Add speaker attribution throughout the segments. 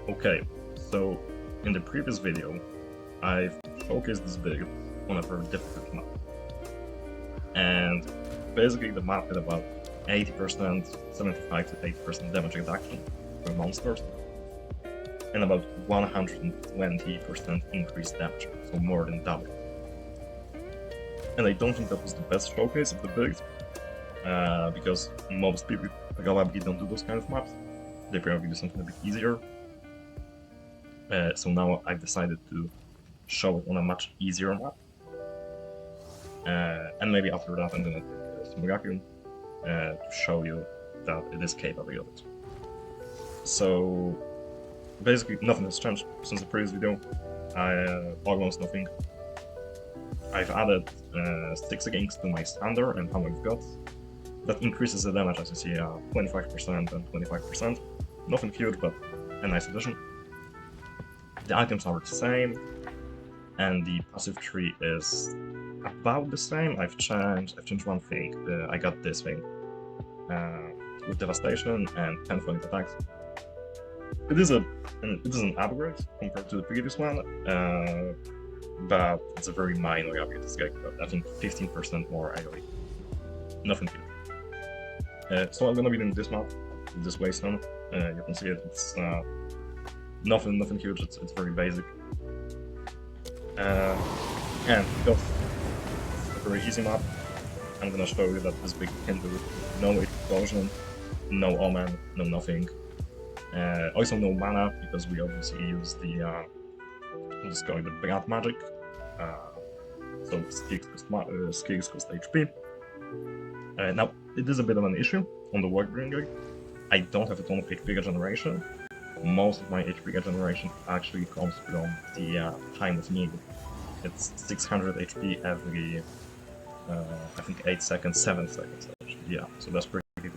Speaker 1: Okay, so in the previous video, I've focused this build on a very difficult map. And basically the map had about 80%, 75 to 80% damage reduction for monsters, and about 120% increased damage, so more than double. And I don't think that was the best showcase of the build, because most people probably don't do those kind of maps. They probably do something a bit easier. So now I've decided to show it on a much easier map. And maybe after that I'm gonna take some Simulacrum to show you that it is capable of it. So basically nothing has changed since the previous video. Almost nothing. I've added 6 rings to my standard and how I've got. That increases the damage, as you see, 25% and 25%. Nothing huge, but a nice addition. The items are the same, and the passive tree is about the same. I've changed one thing. I got this thing with devastation and 10 point attacks. It is an upgrade compared to the previous one, but it's a very minor upgrade. It's like I think 15% more AoE. Nothing huge. So I'm gonna be doing this map with this wasteland. You can see it. It's nothing huge. It's very basic. And because it's a very easy map, I'm gonna show you that this big can do no explosion, no omen, no nothing. Also no mana, because we obviously use the let's call it the blood magic. So skills cost HP. Now it is a bit of an issue on the Warbringer. I don't have a ton of HP regeneration. Most of my HP regeneration actually comes from the time of need. It's 600 HP every, I think 8 seconds, 7 seconds actually. Yeah, so that's pretty good.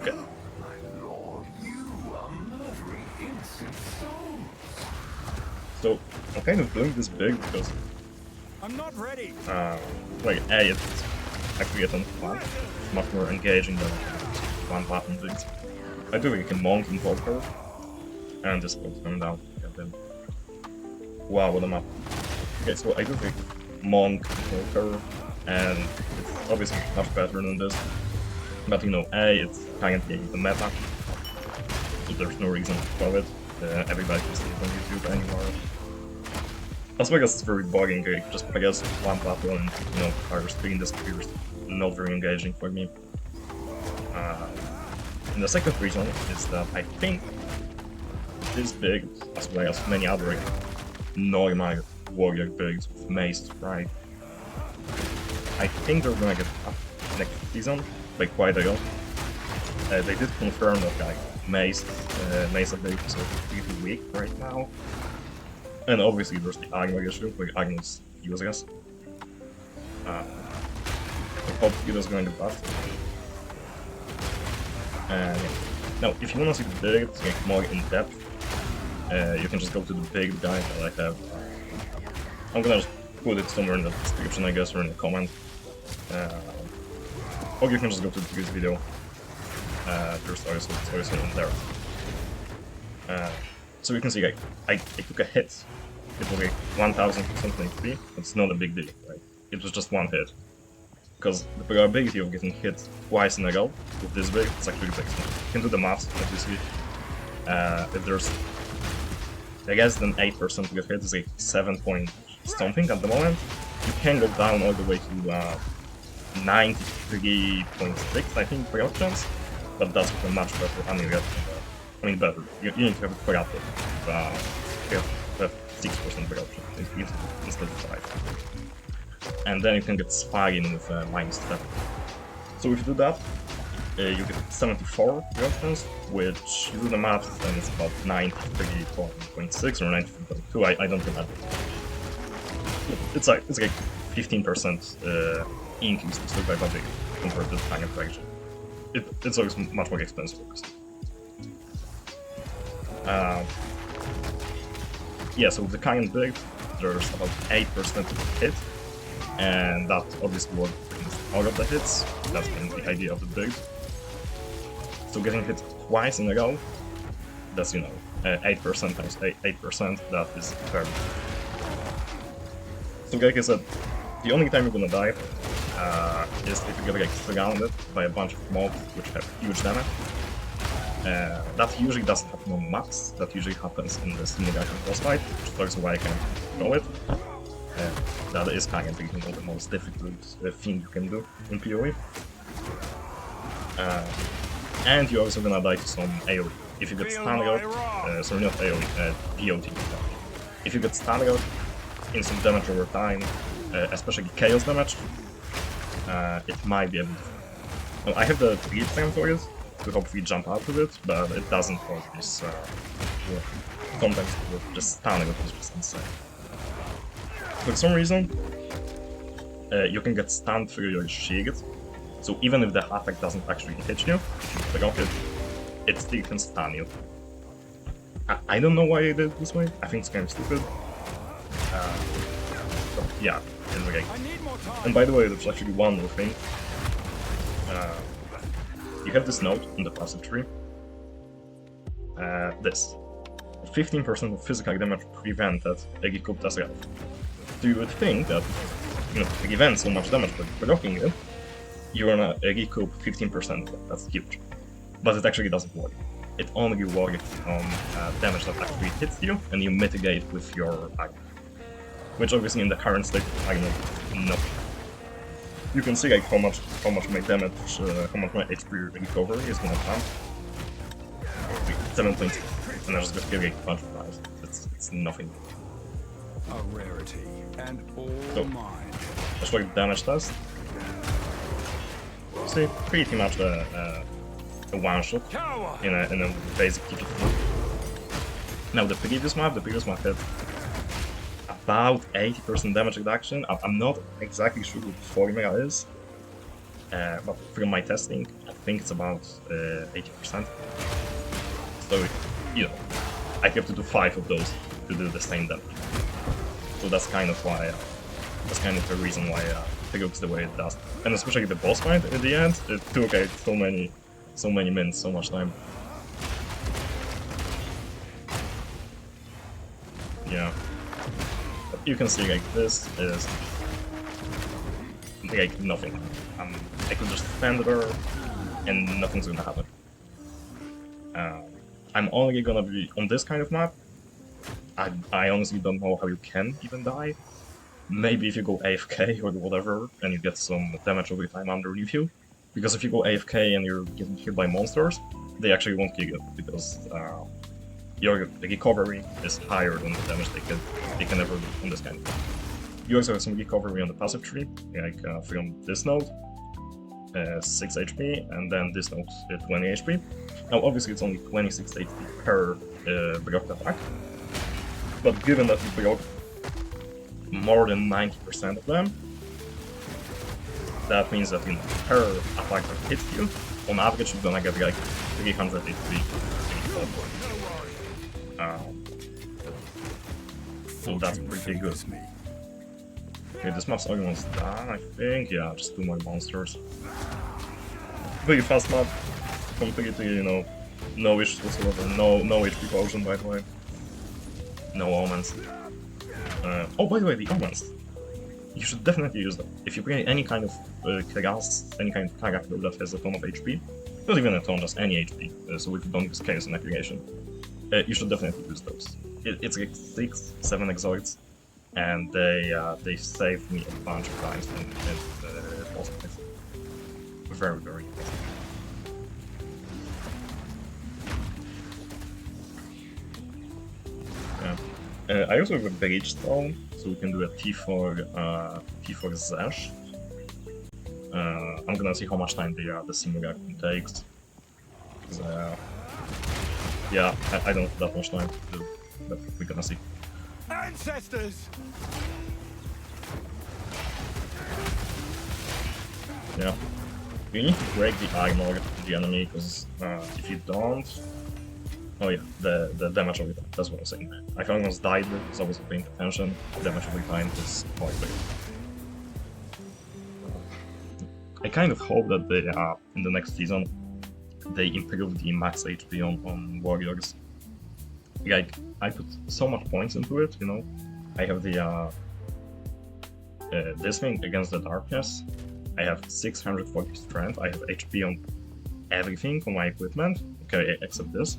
Speaker 1: Okay.
Speaker 2: My lord, you are murdering innocent souls.
Speaker 1: So I'm kind of doing this big because
Speaker 3: I'm not ready.
Speaker 1: like it's actually a ton of fun. It's much more engaging than one button things. I do like a monk invoker, and this goes coming down. Wow, what a map. Okay, so I do think monk invoker, and it's obviously much better than this. But you know, it's kind of the meta, so there's no reason to follow it. Everybody can see it on YouTube anymore. As well as it's very bugging, like, just I guess one battle and you know, our screen disappears. Not very engaging for me. And the second reason is that I think this build, as well as many other normal warrior builds with mace, right? I think they're gonna get up next season by quite a lot. They did confirm that like mace abilities are pretty weak right now. And obviously there's the armor issue, like armor is useless. I hope it is going to buff. Now, if you want to see the build like more in depth, you can just go to the big guide that I have. I'm gonna just put it somewhere in the description, I guess, or in the comment. Or you can just go to the previous video. There's also in there. So you can see, like, I took a hit. It was like 1000 something HP. It's not a big deal, right? It was just one hit. Because the probability of getting hit twice in a row with this build is actually big. You can do the maths, obviously. If there's less than 8% to get hit, it's like 7 point something at the moment. You can go down all the way to 93.6, I think, per chance, but that's with a much better annual. I mean, better. You need to have it productive. You have 6% per option instead of 5. And then you can get Spagin with -7. So if you do that, you get 74 reactions, which you do the math, and it's about 93.6 or 93.2. I don't remember. It's like 15% increase to survivability compared to the time fraction. It's always much more expensive. Yeah, so with the Kayan build, there's about 8% of hit, and that obviously will bring all of the hits. That's kind of the idea of the build. So getting hit twice in a row that's, you know, 8% times 8%, that is very. So like I said, the only time you're gonna die is if you get like surrounded by a bunch of mobs which have huge damage. That usually doesn't happen on maps, that usually happens in the simulation boss fight, which is also why I can go it. That is kind of the most difficult thing you can do in PoE. And you're also gonna die to some AoE. If you get stunned out, sorry, not AoE, POT. If you get stunned out, instant damage over time, especially chaos damage, it might be able to. Well, I have the lead time for it to hopefully jump out of it, but it doesn't cause this. Sometimes just stunning is just insane. For some reason, you can get stunned through your shield, so even if the attack doesn't actually hit you, block it, it still can stun you. I don't know why I did it this way. I think it's kind of stupid. But yeah, it's okay. And by the way, there's actually one more thing. You have this node in the passive tree. This. 15% of physical damage prevented Egikub as well. So you would think that, you know, prevent so much damage by blocking it, you're gonna Egikub 15%. That's huge. But it actually doesn't work. It only works on damage that actually hits you, and you mitigate with your item. Which obviously in the current state of item, nothing. You can see like how much my damage, how much my HP recovery is gonna come. 7.2, and I just got killed like a bunch of times. It's nothing.
Speaker 3: A rarity and all
Speaker 1: So,
Speaker 3: mine.
Speaker 1: let's look at the damage test. See, pretty much a one shot in a basic TP4. Now the previous map had about 80% damage reduction. I'm not exactly sure what the formula is, but from my testing, I think it's about 80%. So, you know, I have to do 5 of those to do the same damage. So that's kind of why, that's kind of the reason why it looks the way it does. And especially the boss fight at the end, it took like so many minutes, so much time. Yeah. But you can see like this is like nothing. I could just stand there and nothing's gonna happen. I'm only gonna be on this kind of map. I honestly don't know how you can even die. Maybe if you go AFK or whatever and you get some damage every time underneath you. Because if you go AFK and you're getting hit by monsters, they actually won't kill you because your recovery is higher than the damage they can ever do on this kind of thing. You also have some recovery on the passive tree, like from this node, 6 HP, and then this node 20 HP. Now obviously it's only 26 HP per blocked attack, but given that you block more than 90% of them, that means that, you know, per attack that hits you, on average you're gonna get like 300 HP. So that's pretty good. Okay, this map's almost done, I think. Yeah, just 2 more monsters. Very fast map. Completely, you know, no issues whatsoever. No HP potion, by the way. No omens. Oh, by the way, the omens. You should definitely use them. If you play any kind of class, any kind of character that has a ton of HP, not even a ton, just any HP, so if you don't use chaos and aggregation, you should definitely use those. It's like 6-7 exoids, and they saved me a bunch of times in boss fights. Very, very impressive. Yeah. I also have a Breach Stone, so we can do a T4 Zash. I'm gonna see how much time the simulation takes. Yeah, I don't have that much time to do, but we're gonna see.
Speaker 3: Ancestors!
Speaker 1: Yeah. You need to break the armor of the enemy, because if you don't... Oh yeah, the damage every time, that's what I was saying. I almost died because I wasn't paying attention. Damage every time is quite big. I kind of hope that they, in the next season, they improve the max HP on warriors. like, I put so much points into it, you know. I have the this thing against the darkness. I have 640 strength. I have HP on everything on my equipment. Okay, except this.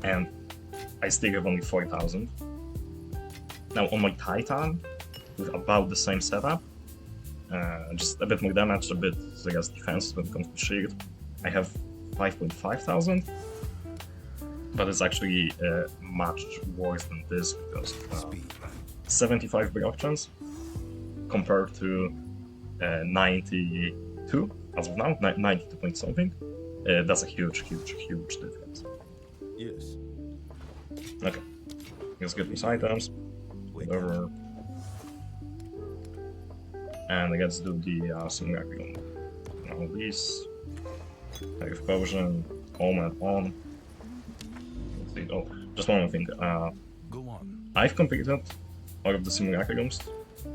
Speaker 1: And I still have only 4,000. Now on my Titan, with about the same setup, just a bit more damage, a bit, I guess, defense when it comes to shield, I have 5,500. But it's actually much worse than this because 75 block chance compared to 92 as of now, 92 point something. That's a huge difference.
Speaker 3: Yes.
Speaker 1: Okay, let's get these items, whatever. And let's do the simulacrum. All these. Active potion, Omen on. Let's see. Oh, just one more thing.
Speaker 3: Go on.
Speaker 1: I've completed all of the simulacrums,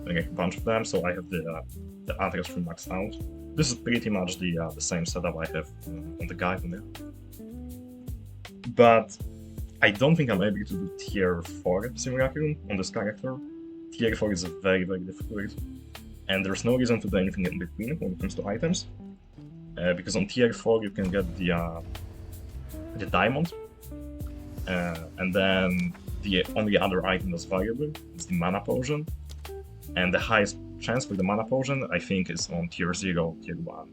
Speaker 1: like a bunch of them, so I have the others from maxed out. This is pretty much the same setup I have on the guide on there. But I don't think I'm able to do tier 4 simulacrum on this character. Tier 4 is very difficult, and there's no reason to do anything in between when it comes to items. Because on tier 4 you can get the diamond, and then the only other item that's valuable is the mana potion, and the highest chance for the mana potion I think is on tier 0, tier 1.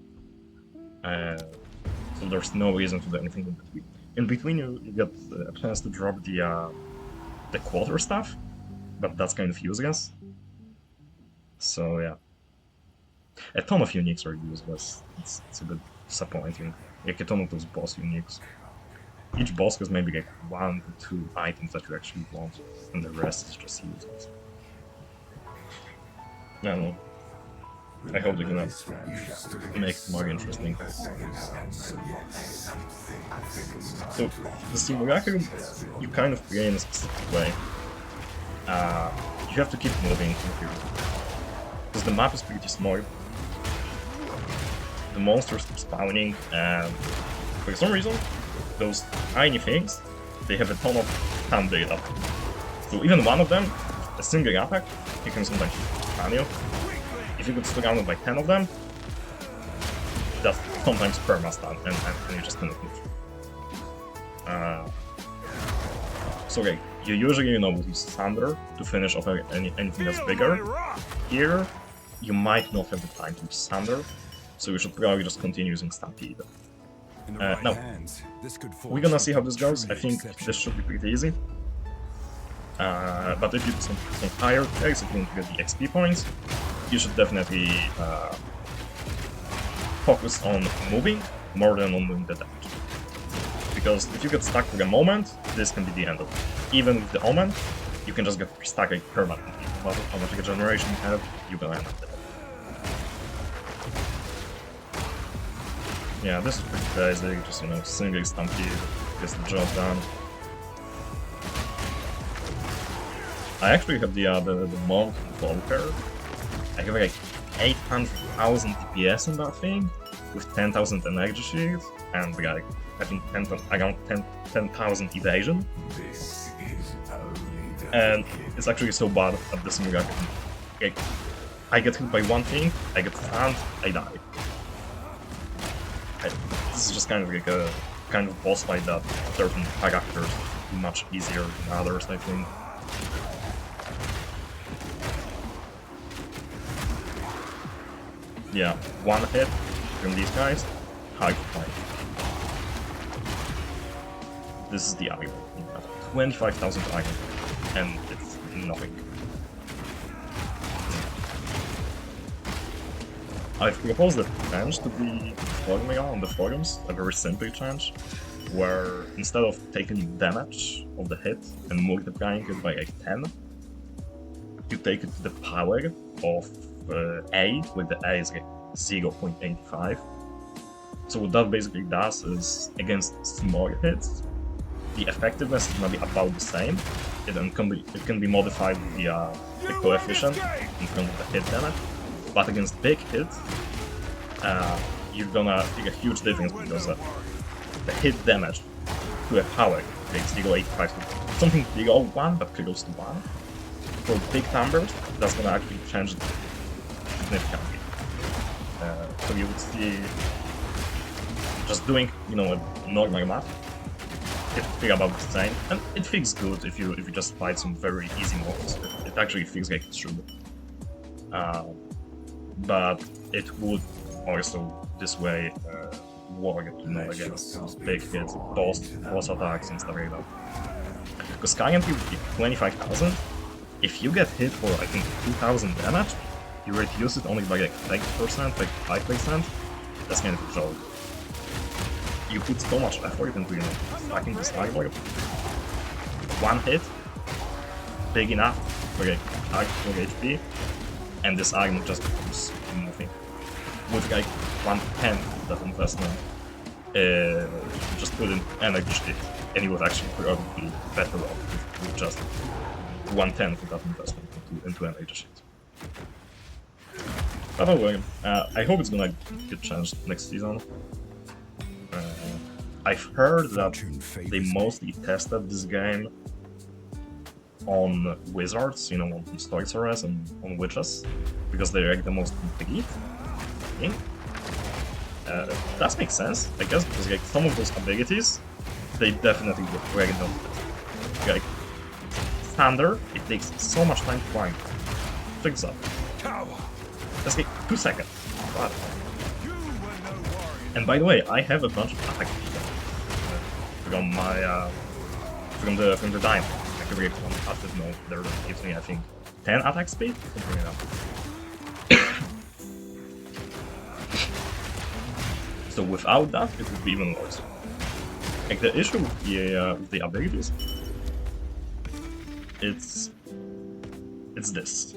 Speaker 1: So there's no reason to do anything in between. In between you get a chance to drop the quarter stuff, but that's kind of useless. So yeah. A ton of uniques are useless. It's a bit disappointing. Like a ton of those boss uniques. Each boss has maybe like 1 or 2 items that you actually want, and the rest is just useless. I don't know. I hope they're gonna make it more interesting. So, the simulacrum, you kind of play in a specific way. You have to keep moving here. Because the map is pretty small. The monsters keep spawning, and for some reason, those tiny things, they have a ton of stun data. So even one of them, a single attack, you can sometimes stun you. If you get surrounded by 10 of them, that's sometimes perma-stun, and you just cannot move. So okay, you usually use Thunder to finish off anything that's bigger. Here, you might not have the time to use Thunder, so you should probably just continue using Stampede. Now, we're gonna see how this goes. I think this should be pretty easy. But if you do some higher attacks, if you want to get the XP points, you should definitely focus on moving more than on doing the damage. Because if you get stuck for a moment, this can be the end of it. Even with the Omen, you can just get stuck like permanently. No matter how much regeneration you have, you're gonna end up dead. Yeah, this is pretty basic, just single Stampede, gets the job done. I actually have the Monk Volker. I have like 800,000 DPS on that thing, with 10,000 energy shield, and like, I think around 10,000 evasion. And it's actually so bad at this simulacrum. Like, I get hit by one thing, I get stunned, I die. This is just kind of like a kind of boss fight that certain characters do much easier than others, I think. Yeah, one hit from these guys, high fight. This is the item. 25,000 item, and it's nothing. I've proposed a challenge to the forum on the forums, a very simple challenge, where instead of taking damage of the hit and multiplying it by like 10, you take it to the power of A, with the A is like 0.85. So what that basically does is, against small hits, the effectiveness is gonna be about the same. It can be modified with the coefficient in terms of the hit damage. But against big hits, you're gonna take a huge difference because the hit damage to a Howek takes eagle 85 to something below 1 but close to 1. For big numbers, that's gonna actually change significantly. So you would see just doing, you know, a normal map, it feels about the same, and it feels good if you just fight some very easy mobs. It actually feels like it should. But it would also this way work, you know, against those big hits, boss attacks and stuff like that. Because currently with 25,000, if you get hit for I think 2,000 damage, you reduce it only by like 20%, like 5%. That's kind of a joke. You put so much effort into, you know, stacking this Starboy. One hit, big enough for like 4 HP, and this item just becomes nothing. With like 1/10 of that investment, just put in energy, and you would actually probably be better off with just 1/10 of that investment into energy sheet. But anyway, I hope it's gonna get changed next season. I've heard that they mostly tested this game on wizards, you know, on sorcerers and on witches, because they're like the most complete. That makes sense, I guess, because like some of those abilities, they definitely get dragged on. Like Thunder, it takes so much time to find. Check this out. That's like 2 seconds. Wow. And by the way, I have a bunch of attacks from my from the dime. I can read one active mode. There gives me I think 10 attack speed, something like that. So without that, it would be even worse. Like the issue with the abilities, it's this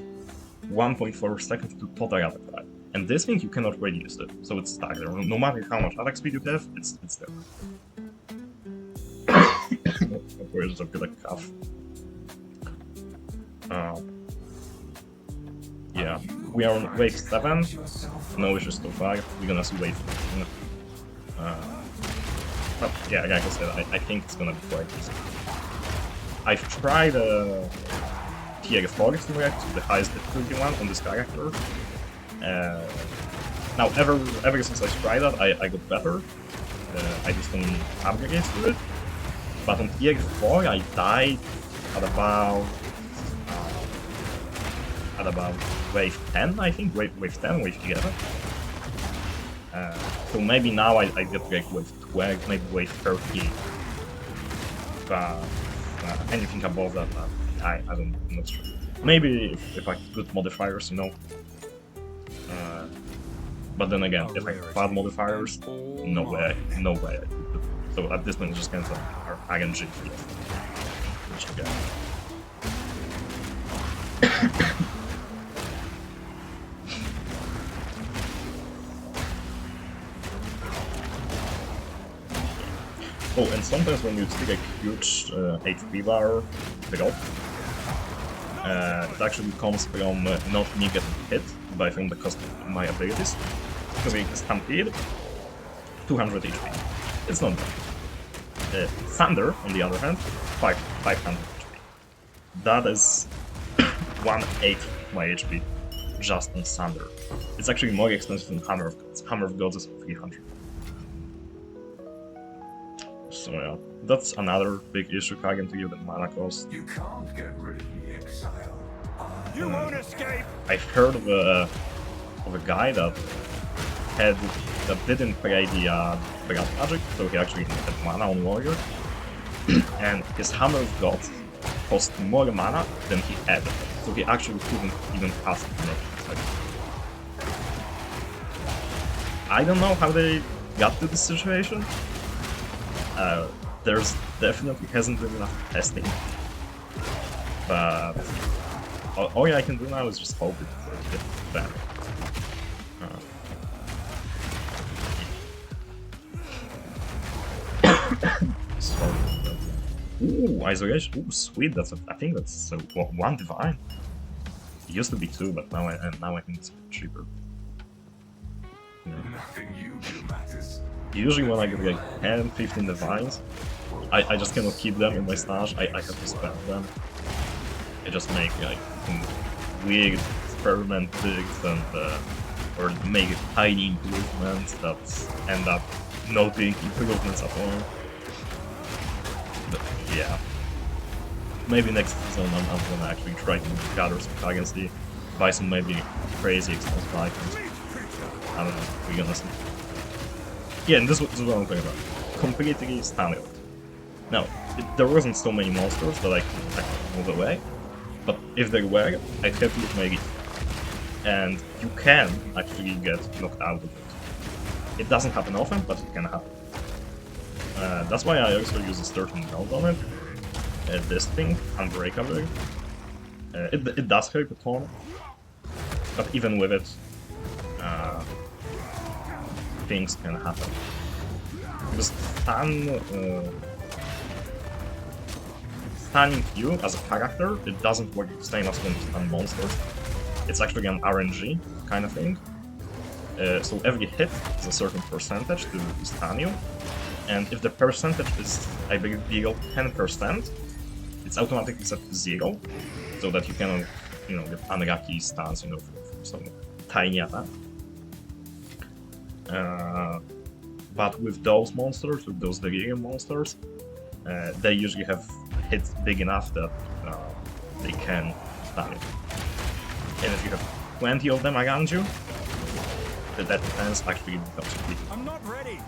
Speaker 1: 1.4 seconds to total attack time. And this means you cannot reduce it, so it's stuck there. No matter how much attack speed you have, it's there. Of course, I've got a cough. Yeah, we are on wave 7. No issues so far. We're gonna see wave 8. But yeah, like I said, I think it's gonna be quite easy. I've tried tier 4 react, the highest difficulty one on this character. Now, ever since I tried that, I got better. I did some upgrades to it. But on tier 4, I died at about wave 10, I think. Wave 10, wave 11. So maybe now I get like wave 12, maybe wave 13. But anything above that, I'm not sure. Maybe if I have good modifiers, you know. But then again, if I have bad modifiers, no way. So at this point, it's just kind of our RNG. Which again. Oh, and sometimes when you stick a huge HP bar drop, it actually comes from not me getting hit, but from the cost of my abilities. Because we stampede, 200 HP. It's not bad. Thunder, on the other hand, 500 HP. That is 1/8 of my HP just on Thunder. It's actually more expensive than Hammer of Gods. Hammer of Gods is 300. So yeah, that's another big issue to you, the mana cost.
Speaker 2: You can't get rid of the Exile.
Speaker 4: You won't escape!
Speaker 1: I've heard of a guy that didn't play the Blood Magic, so he actually had mana on Warrior, and his Hammer of Gods cost more mana than he had, so he actually couldn't even cast it. I don't know how they got to this situation. There's definitely hasn't been enough testing, but all I can do now is just hope it gets better. Ooh, isolation. Ooh, sweet. I think that's 1 divine. It used to be 2, but now I think it's a bit cheaper. Yeah.
Speaker 2: Nothing you do matters.
Speaker 1: usually when I get like 10, 15 divines, I just cannot keep them in my stash. I have to spend them. I just make like weird experiment digs and or make tiny improvements that end up not being improvements at all. But yeah. Maybe next season I'm gonna actually try to gather some currency, buy some maybe crazy expensive items. I don't know, we're gonna see. Yeah, and this is what I'm talking about. Completely standard. Now, there wasn't so many monsters that I could move away, but if there were, I'd have to make it. And you can actually get knocked out of it. It doesn't happen often, but it can happen. That's why I also use a certain build on it. This thing, Unbreakable. It does hurt a ton, but even with it, things can happen. Because stunning you as a character, it doesn't work the same as when you stun monsters. It's actually an RNG kind of thing. So every hit is a certain percentage to stun you, and if the percentage is, I believe, below 10%, it's automatically set to 0, so that you cannot, you know, get unlucky stuns, you know, from some tiny attack. But with those monsters, with those delirium monsters, they usually have hits big enough that they can stun you. And if you have 20 of them around you, that defense actually becomes weak.
Speaker 4: I'm not ready.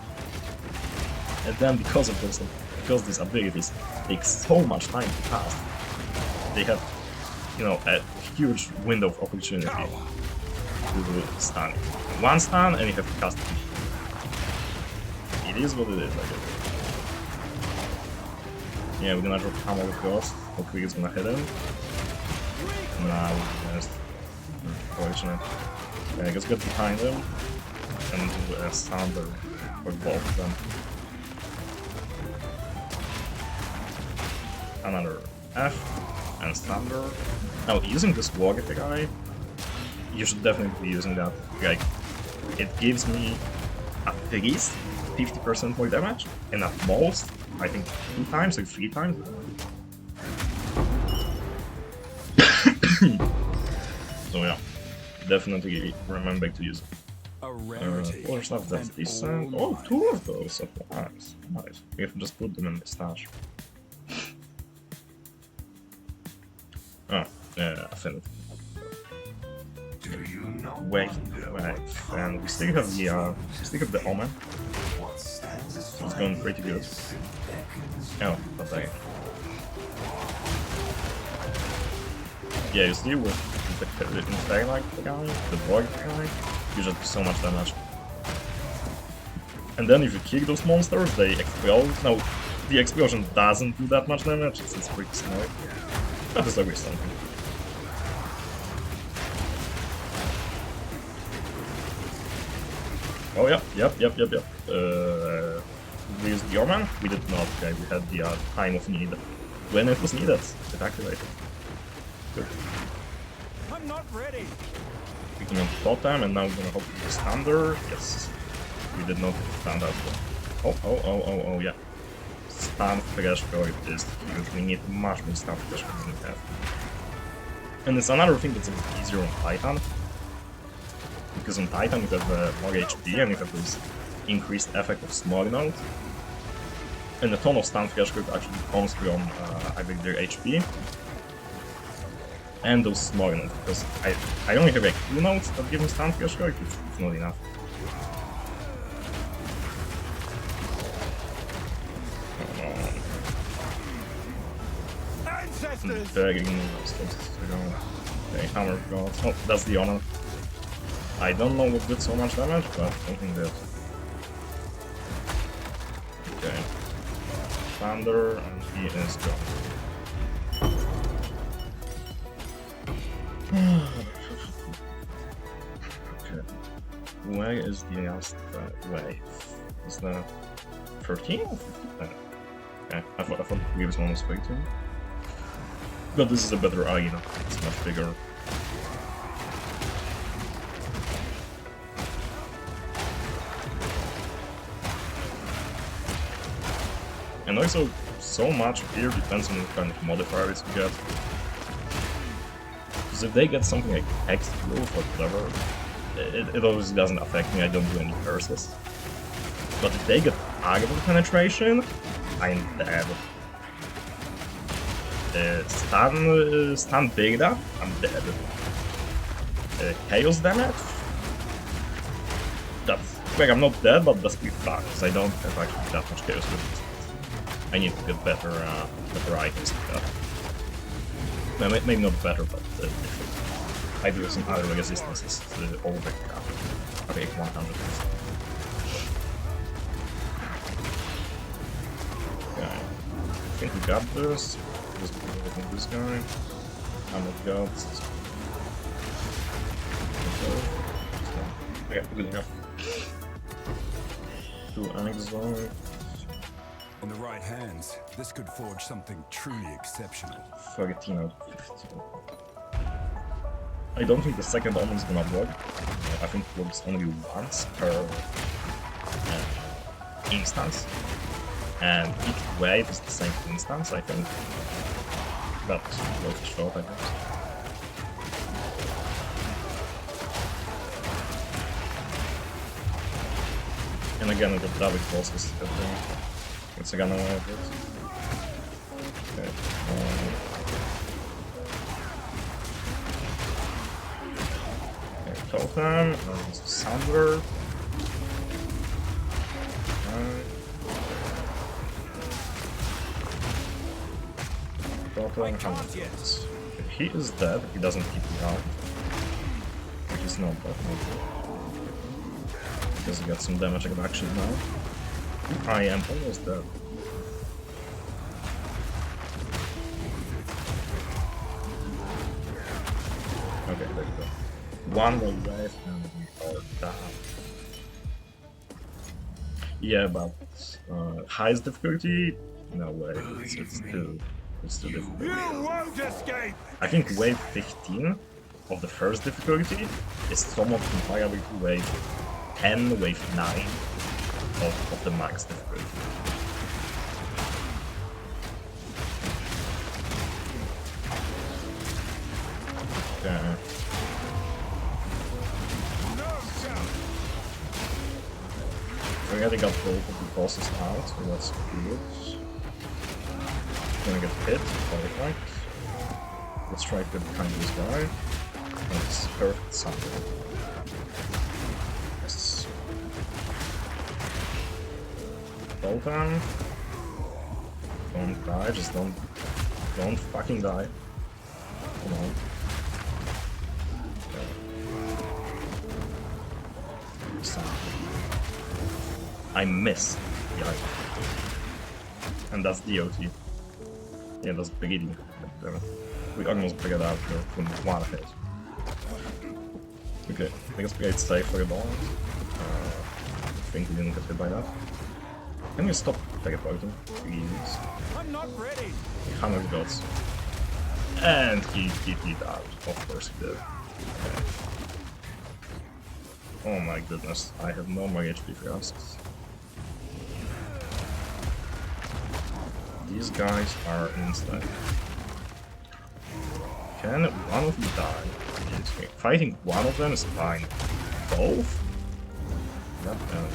Speaker 1: And then because of this, because these abilities take so much time to cast, they have, you know, a huge window of opportunity to stun. One stun and you have to cast it. It is what it is, I guess. Yeah, we're gonna drop Hammer of Ghost. Hopefully it's gonna hit him. Nah, we missed. Unfortunate. Yeah, let's get behind him and do a Thunder for both of them. Another F and Thunder. Now, using this Warbringer guy, you should definitely be using that. Like, it gives me at least 50% more damage, and at most, I think 2 times or 3 times. So yeah, definitely remember to use it.
Speaker 4: A rarity.
Speaker 1: Or stuff that's decent. Oh, 2 of those at once. Nice. We have to just put them in the stash. Oh, yeah, Affinity.
Speaker 2: Do you not
Speaker 1: Wait,
Speaker 2: wonder
Speaker 1: and we still have the Omen.
Speaker 2: what stands as
Speaker 1: It's going pretty good. Oh, but dang it. Yeah, you see with the Infernal guy, the Void guy, you just do so much damage. And then if you kill those monsters, they explode. Now, the explosion doesn't do that much damage, it's pretty small. That is always something. Oh yep. We used the Omen? We did not, okay, we had the time of need. When it was needed, it activated. Good.
Speaker 4: I'm not ready.
Speaker 1: Picking up the totem, and now we're gonna hope for the Thunder. Yes. We did not stand out. Oh, yeah. Stun threshold is huge. We need much more stun threshold than we have. And it's another thing that's a bit easier on Titan. Because on Titan you have more HP and you have this increased effect of Smog Node. And a ton of stun threshold actually comes from, I think, their HP. And those Smog Nodes, because I only have like 2 nodes that give me stun threshold, it's not enough.
Speaker 4: Ancestors.
Speaker 1: Dragging okay, Hammer of God. Oh, that's the Honor. I don't know what did so much damage, but something did. Okay. Thunder, and he is gone. Okay. Where is the last wave? Is that 13 or 15? Okay, I thought the previous one was 15. But this is a better arena, it's much bigger. And also, so much here depends on what kind of modifiers you get. Because if they get something like X growth or whatever, it always doesn't affect me, I don't do any curses. But if they get Agable penetration, I'm dead. Stun big that, I'm dead. Chaos damage? That's like I'm not dead, but that's pretty bad because I don't have actually that much chaos resistance. I need to get better items like that. No, maybe not better, but I do have some other resistances to overcap. I think 100. Okay. I think we got this. Just putting this guy. I'm not got. Yeah, good enough. To Exile.
Speaker 3: In the right hands, this could forge something truly exceptional.
Speaker 1: 13 out of 15. I don't think the second omen is gonna work. I think it works only once per instance. And each wave is the same instance, I think. But worth a shot, I guess. And again, the double bosses, it's gonna work it. Okay. Totem, Sounder. Totem, 100 hits. If he is dead, he doesn't keep me out. He's not dead. Because he got some damage reduction now. I am almost dead. Okay, there you go. One more wave and we are down. Yeah, but highest difficulty? No way, it's too difficult.
Speaker 4: You won't escape!
Speaker 1: I think wave 15 of the first difficulty is somewhat comparable to wave 10, wave 9 of the max difficulty. Okay. We already got both of the bosses out, so that's good. Gonna get hit, perfect. Let's try to behind this guy. That's perfect something. Yes. Totem. Don't die, just don't fucking die. Come on. I missed the item. And that's DOT. Yeah, that's bleeding. We almost figured out from one hit. Okay, I guess we ate safe for a ball. I think we didn't get hit by that. Can you stop teleporting, please?
Speaker 4: I'm not ready.
Speaker 1: 100 gods. And he died. Of course he did. Okay. Oh my goodness, I have no more HP for us. These guys are insane. Can one of you die? Fighting one of them is fine. Both? God damn it.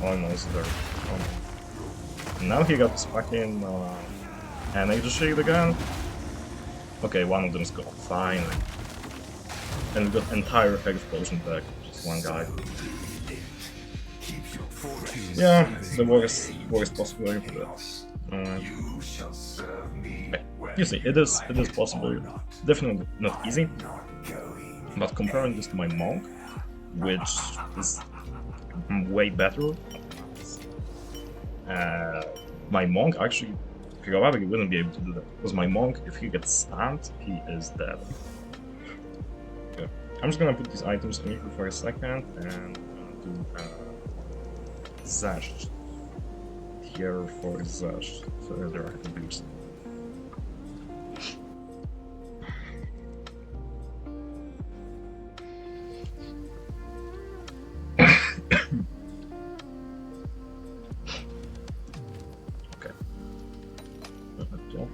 Speaker 1: Almost there. Oh. Now he got his fucking energy shield again. Okay, one of them is gone. Fine. And we got entire health potion back. Just one guy. Yeah, the worst possible for that. You see, it is possible. Definitely not easy. But comparing this to my monk, which is way better, my monk actually probably wouldn't be able to do that. Because my monk, if he gets stunned, he is dead. Okay. I'm just gonna put these items in here for a second and do Zash here for Zash, so there I can boost.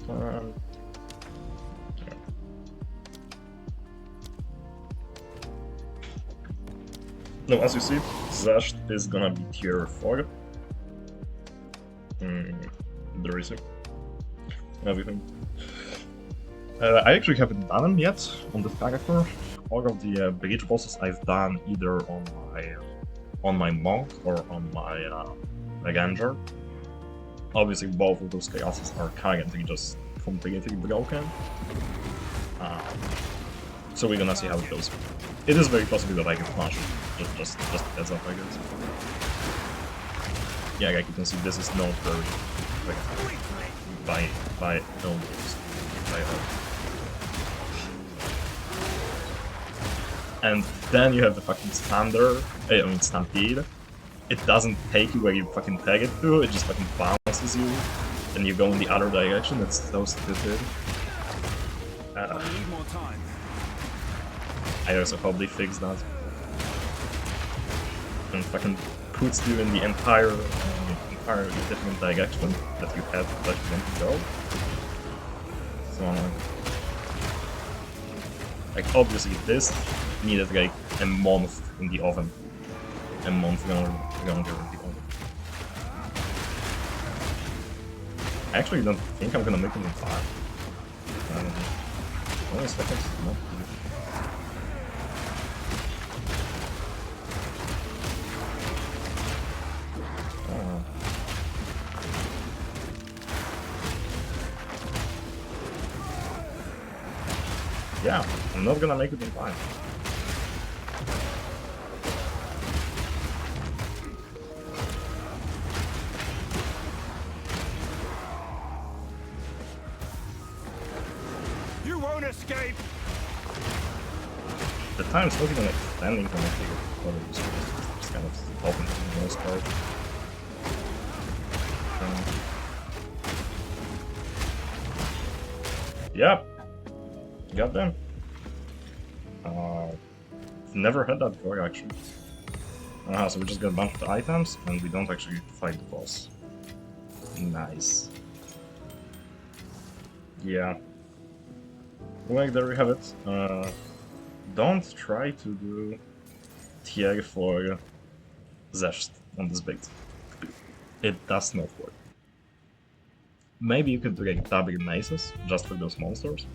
Speaker 1: Totem. Yeah. No, as you see, Zest is gonna be tier 4. There is everything. I actually haven't done them yet on this character. All of the bridge bosses I've done either on my monk or on my ranger. Obviously, both of those chaoses are currently just completely broken. So we're gonna see how it goes. It is very possible that I get punched. Just heads up, I guess. Yeah, like you can see, this is not very by no means. And then you have the fucking stampede. It doesn't take you where you fucking tag it to, it just fucking bounces you, and you go in the other direction. That's so stupid.
Speaker 3: I need more time.
Speaker 1: I also hope they fix that. And fucking puts you in the entire different direction that you have that you want to go. So like obviously this needed like a month in the oven. A month longer in the oven. I actually don't think I'm gonna make it in 5. Only seconds, not good. Yeah, I'm not gonna make it in 5.
Speaker 4: You won't escape!
Speaker 1: The time's not even extending when I figure it's kind of open for the most part. Yep. Got them. Never had that before actually. So we just get a bunch of items and we don't actually fight the boss. Nice. Yeah. Well, there we have it. Don't try to do tier 4 Zest on this build. It does not work. Maybe you could do like double maces just for those monsters.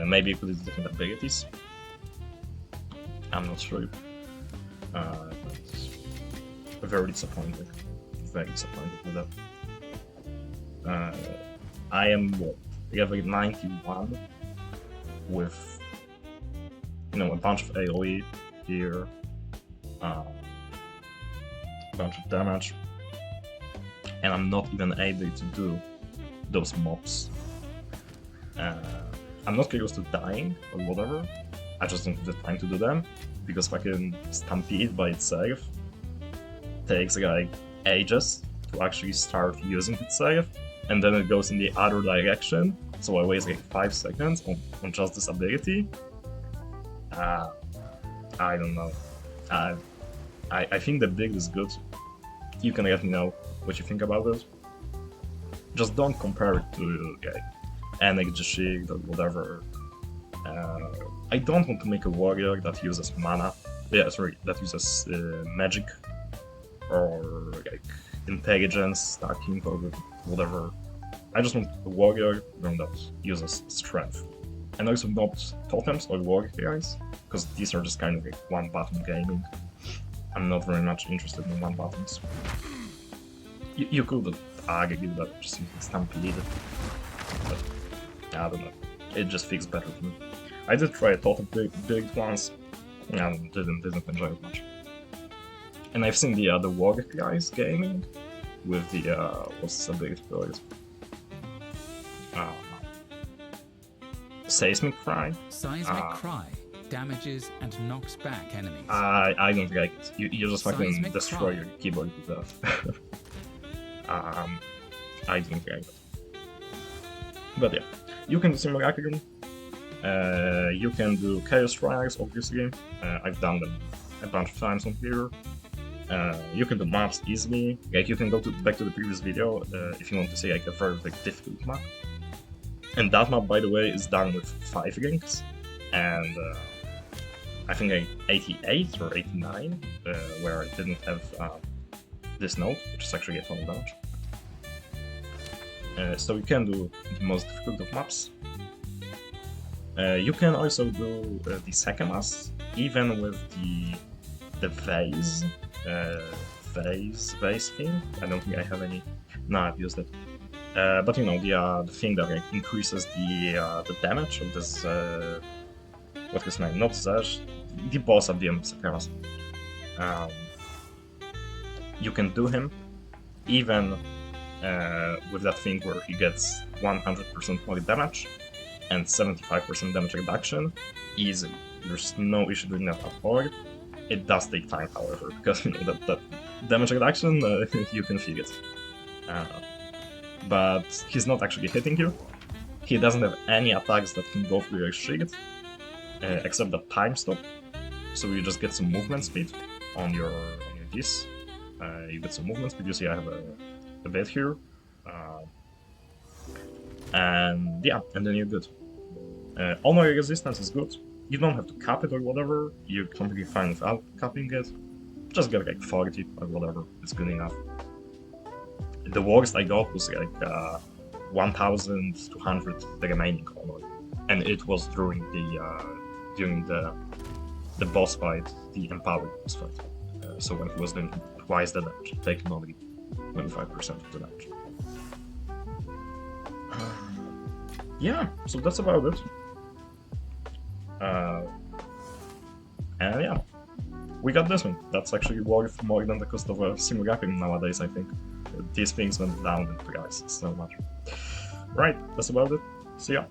Speaker 1: Maybe you could use different abilities. I'm not sure. Very disappointed. Very disappointed with that. I am what? Level 91 with a bunch of AoE here, a bunch of damage, and I'm not even able to do those mobs. I'm not close to dying or whatever. I just don't have the time to do them because fucking Stampede by itself takes like ages to actually start using itself, and then it goes in the other direction. So I waste like 5 seconds on just this ability. I don't know. I think the build is good. You can let me know what you think about it. Just don't compare it to like Energy Shield or whatever. I don't want to make a warrior that uses mana. Yeah, sorry, that uses magic or like intelligence, stacking or whatever. I just want a warrior that uses strength. And also not totems or warriors, because these are just kind of like one-button gaming. I'm not very much interested in one-buttons. You could argue that just using Stampede, but I don't know. It just feels better to me. I did try a totem build once, and didn't enjoy it much. And I've seen the other warrior guys gaming with the what's this ability for it? Seismic Cry.
Speaker 5: Seismic Cry damages and knocks back enemies.
Speaker 1: I don't like it. You just fucking
Speaker 5: Seismic
Speaker 1: destroy
Speaker 5: Cry.
Speaker 1: your keyboard to death. I don't like it. But yeah, you can do Simulacrum. You can do Chaos Trials, obviously. I've done them a bunch of times on here. You can do maps easily. Like you can go back to the previous video if you want to see like a very difficult map. And that map, by the way, is done with 5 rings, and I think like 88 or 89, where I didn't have this node, which is actually a ton of damage. So you can do the most difficult of maps. You can also do the second mass, even with the vase thing. I don't think I have any. No, I've used it. But you know, the thing that like, increases the damage of this what is his name? Not Zesh, the boss at the end of Sakaras. You can do him even with that thing where he gets 100% more damage and 75% damage reduction easily. There's no issue doing that at all. It does take time, however, because you know that damage reduction you can feel it. But he's not actually hitting you. He doesn't have any attacks that can go through your shield, except the time stop. So you just get some movement speed on your this. You get some movement speed. You see, I have a bit here, and yeah, and then you're good. Honor resistance is good. You don't have to cap it or whatever. You're completely fine without capping it. Just get like 40 or whatever. It's good enough. The worst I got was like 1,200 the remaining honor, and it was during the boss fight, the empowered boss fight. So when he was doing twice the damage, taking only 25% of the damage. Yeah, so that's about it. And yeah, we got this one. That's actually worth more than the cost of a sim wrapping nowadays, I think. These things went down in price so much. Right, that's about it. See ya.